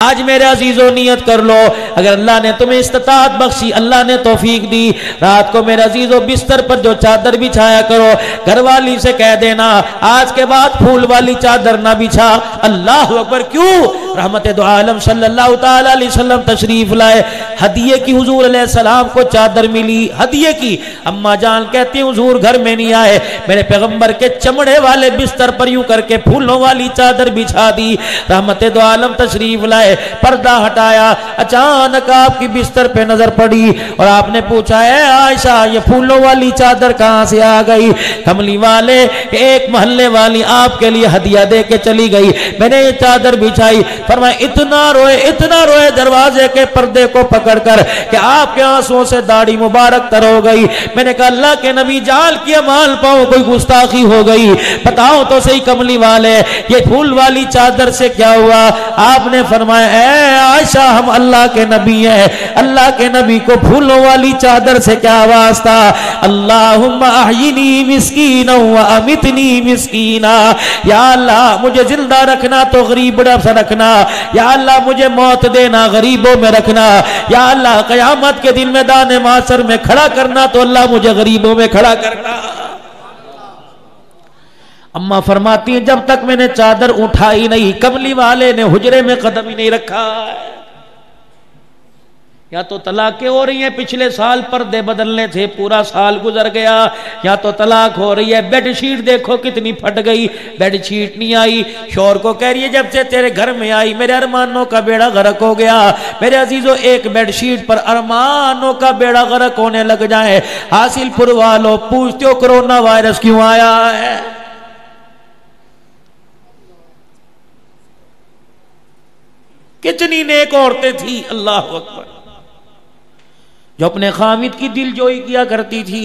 آج میرے عزیزو نیت کر لو، اگر اللہ نے تمہیں استطاعت بخشی، اللہ نے توفیق دی، رات کو میرے عزیزو بستر پر جو چادر بچھایا کرو، گھر والی سے کہہ دینا آج کے بعد پھول والی چادر نہ بچھا۔ اللہ اکبر! کیوں؟ رحمت دو عالم صلی اللہ تعالی علیہ وسلم تشریف لائے، ہدیے کی حضور علیہ السلام کو چادر ملی، ہدیے کی۔ اما جان کہتی ہیں حضور گھر میں نہیں آئے، میرے پیغمبر کے چمڑے والے بستر پر یوں کر کے پھولوں والی چادر بچھا دی۔ رحمت دو عالم تشریف لائے، پردہ ہٹایا، اچانک آپ کی بستر پہ نظر پڑی اور آپ نے پوچھا اے عائشہ یہ پھولوں والی چادر کہاں سے آ گئی؟ کملی والے ایک محلے والی آپ کے لیے ہدیہ دے کے چلی گئی، میں نے یہ چادر بچھائی۔ فرمایا اتنا روئے دروازے کے پردے کو پکڑ کر کہ آپ کے آنسوں سے داڑھی مبارک تر ہو گئی۔ میں نے کہا اللہ کے نبی جال کی مال پاؤں کوئی گستاخی ہو گئی، بتاؤ تو صحیح کملی والے یہ پھول والی چادر سے کیا ہوا؟ آپ نے فرمایا اے عائشہ ہم اللہ کے نبی ہیں، اللہ کے نبی کو پھولوں والی چادر سے کیا واسطہ؟ اللہم احیینی مسکینا و امیتنی مسکینا، یا اللہ مجھے زندہ رکھنا تو غریب سے رکھنا، یا اللہ مجھے موت دینا غریبوں میں رکھنا، یا اللہ قیامت کے دن میدان محشر میں کھڑا کرنا تو اللہ مجھے غریبوں میں کھڑا کرنا۔ اماں فرماتی ہیں جب تک میں نے چادر اٹھائی نہیں کملی والے نے حجرے میں قدم ہی نہیں رکھا۔ یا تو طلاقیں ہو رہی ہیں، پچھلے سال پردے بدلنے تھے پورا سال گزر گیا، یا تو طلاق ہو رہی ہے، بیڈ شیٹ دیکھو کتنی پھٹ گئی، بیڈ شیٹ نہیں آئی، شوہر کو کہہ رہی ہے جب سے تیرے گھر میں آئی میرے ارمانوں کا بیڑا غرق ہو گیا۔ میرے عزیزو ایک بیڈ شیٹ پر ارمانوں کا بیڑا غرق ہونے لگ جائے، حاصل پور والو پوچھتے ہو کرونا وائرس کیوں آیا ہے؟ کتنی نیک عورتیں تھی اللہ اکبر جو اپنے خامد کی دل جوئی کیا کرتی تھی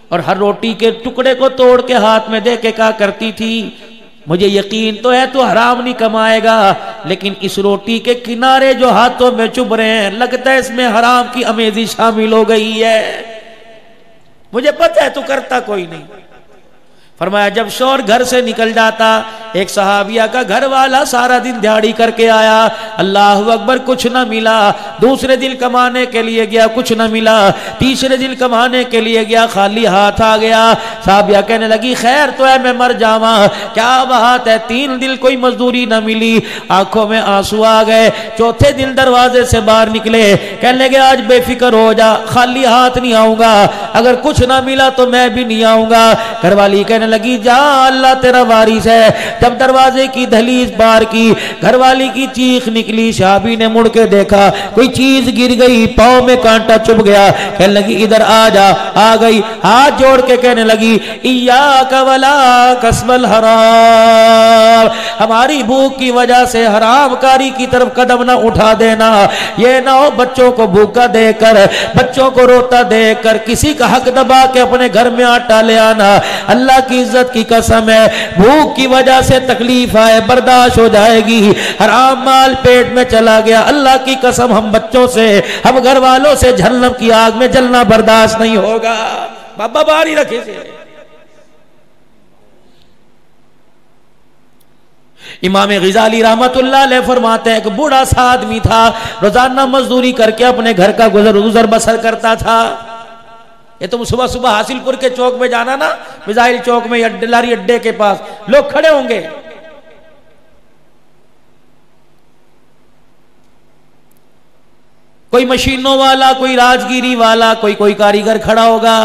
اور ہر روٹی کے ٹکڑے کو توڑ کے ہاتھ میں دے کے کہا کرتی تھی مجھے یقین تو ہے تو حرام نہیں کمائے گا، لیکن اس روٹی کے کنارے جو ہاتھوں میں چبھ رہے ہیں لگتا ہے اس میں حرام کی آمیزی شامل ہو گئی ہے، مجھے پتہ ہے تو کرتا کوئی نہیں۔ فرمایا جب شوہر گھر سے نکل جاتا، ایک صحابیہ کا گھر والا سارا دن دیہڑی کر کے آیا، اللہ اکبر کچھ نہ ملا، دوسرے دن کمانے کے لیے گیا کچھ نہ ملا، تیسرے دن کمانے کے لیے گیا خالی ہاتھ آ گیا، صحابیہ کہنے لگی خیر تو ہے میں مر جاواں، کیا بات ہے 3 دن کوئی مزدوری نہ ملی، آنکھوں میں آنسو آ گئے، چوتھے دن دروازے سے باہر نکلے، کہنے لگے آج بے فکر ہو جا خالی ہاتھ نہیں آؤں گا، اگر کچھ نہ ملا تو میں بھی نہیں آؤں گا۔ گھر والی کہنے لگی جا اللہ تیرا وارث ہے۔ جب دروازے کی دہلیز پار کی گھر والی کی چیخ نکلی، شابی نے مڑ کے دیکھا کوئی چیز گر گئی، پاؤں میں کانٹا چبھ گیا، کہنے لگی ادھر آ جا، آ گئی، ہاتھ جوڑ کے کہنے لگی ایاک ولا کسب الحرام، ہماری بھوک کی وجہ سے حرام کاری کی طرف قدم نہ اٹھا دینا، یہ نہ ہو بچوں کو بھوکا دے کر بچوں کو روتا دے کر کسی کا حق دبا کے اپنے گھر میں آٹا لے آنا، اللہ کی عزت کی قسم ہے بھوک کی وجہ سے تکلیف آئے برداشت ہو جائے گی، حرام مال پیٹ میں چلا گیا اللہ کی قسم ہم بچوں سے ہم گھر والوں سے جہنم کی آگ میں جلنا برداشت نہیں ہوگا۔ بابا باری رکھے سے امام غزالی رحمت اللہ علیہ فرماتے ہیں ایک بوڑھا سا آدمی تھا، روزانہ مزدوری کر کے اپنے گھر کا گزر بسر کرتا تھا۔ یہ تم صبح صبح حاصل پور کے چوک میں جانا نا، میزائل چوک میں یا لاری اڈے کے پاس لوگ کھڑے ہوں گے، کوئی مشینوں والا، کوئی راجگیری والا، کوئی کاریگر کھڑا ہوگا۔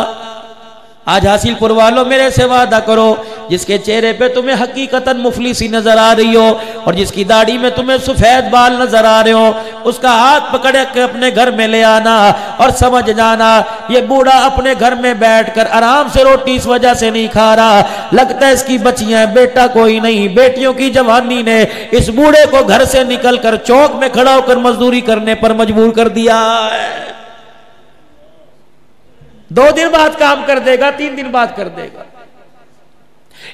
آج حاصل پور والوں میرے سے وعدہ کرو جس کے چہرے پہ تمہیں حقیقتاً مفلسی نظر آ رہی ہو اور جس کی داڑھی میں تمہیں سفید بال نظر آ رہے ہو، اس کا ہاتھ پکڑ کے اپنے گھر میں لے آنا اور سمجھ جانا یہ بوڑھا اپنے گھر میں بیٹھ کر آرام سے روٹی اس وجہ سے نہیں کھا رہا، لگتا ہے اس کی بچیاں بیٹا کوئی نہیں، بیٹیوں کی جوانی نے اس بوڑھے کو گھر سے نکل کر چوک میں کھڑا ہو کر مزدوری کرنے پر مجبور کر دیا ہے۔ 2 دن بعد کام کر دے گا، 3 دن بعد کر دے گا۔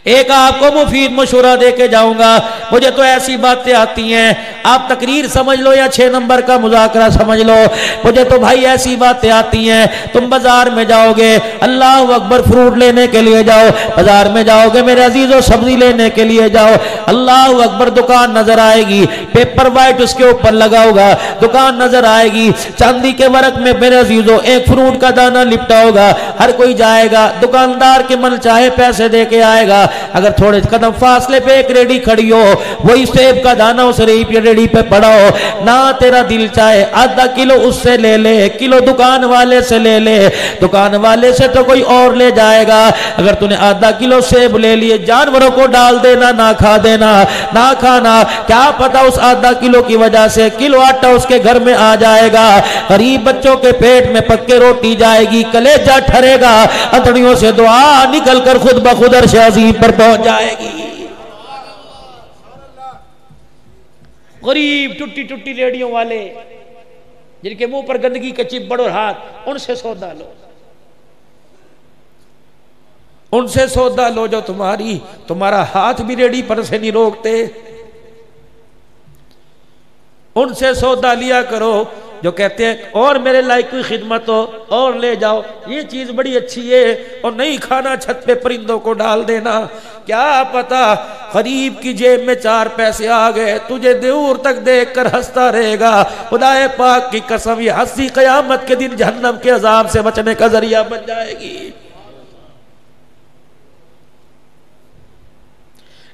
ایک آپ کو مفید مشورہ دے کے جاؤں گا. مجھے تو ایسی باتیں آتی ہیں, آپ تقریر سمجھ لو یا 6 نمبر کا مذاکرہ سمجھ لو, مجھے تو بھائی ایسی باتیں آتی ہیں. تم بازار میں جاؤ گے, اللہ اکبر, فروٹ لینے کے لیے جاؤ, بازار میں جاؤ گے میرے عزیزو, سبزی لینے کے لیے جاؤ, اللہ اکبر, دکان نظر آئے گی, پیپر وائٹ اس کے اوپر لگا ہوگا, دکان نظر آئے گی, چاندی کے ورق میں میرے عزیزو ایک فروٹ کا دانہ لپٹا ہوگا. ہر کوئی جائے گا, دکاندار کے من چاہے پیسے دے کے آئے گا. اگر تھوڑے قدم فاصلے پہ ایک ریڑھی کھڑی ہو, وہی سیب کا دانہ اس ریڑھی پہ پڑا ہو, نہ تیرا دل چاہے آدھا کلو اس سے لے لے, کلو دکان والے سے لے لے, دکان والے سے تو کوئی اور لے جائے گا. اگر تو نے آدھا کلو سیب لے لیے, جانوروں کو ڈال دینا, نہ کھا دینا, نہ کھانا, کیا پتا اس آدھا کلو کی وجہ سے کلو آٹا اس کے گھر میں آ جائے گا. غریب بچوں کے پیٹ میں پکے روٹی جائے گی, کلیجہ ٹھرے گا, انتڑیوں سے دعا نکل کر خود بخود عرش عظیم پر پہنچ جائے گی. غریب ٹوٹی ٹوٹی ریڑیوں والے جن کے منہ پر گندگی کے چپڑ اور ہاتھ, ان سے سودا لو, ان سے سودا لو جو تمہارا ہاتھ بھی ریڑھی پر سے نہیں روکتے. ان سے سودا لیا کرو جو کہتے ہیں اور میرے لائق کوئی خدمت ہو اور لے جاؤ, یہ چیز بڑی اچھی ہے, اور نہیں کھانا چھت پہ پرندوں کو ڈال دینا. کیا پتا غریب کی جیب میں 4 پیسے آ گئے, تجھے دور تک دیکھ کر ہنستا رہے گا. خدائے پاک کی قسم, یہ ہنسی قیامت کے دن جہنم کے عذاب سے بچنے کا ذریعہ بن جائے گی.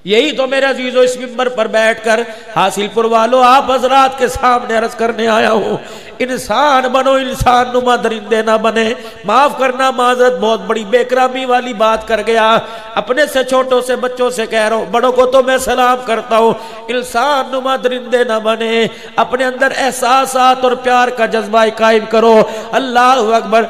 یہی تو میرے عزیزو اس منبر پر بیٹھ کر حاصل پور والوں آپ حضرات کے سامنے عرض کرنے آیا ہوں. انسان بنو, انسان نما, درندے نہ بنے. معاف کرنا, معذرت, بہت بڑی بے کرامی والی بات کر گیا. اپنے سے چھوٹوں سے بچوں سے کہہ رہا ہوں, بڑوں کو تو میں سلام کرتا ہوں, انسان نما درندے نہ بنے. اپنے اندر احساسات اور پیار کا جذبہ قائم کرو. اللہ اکبر.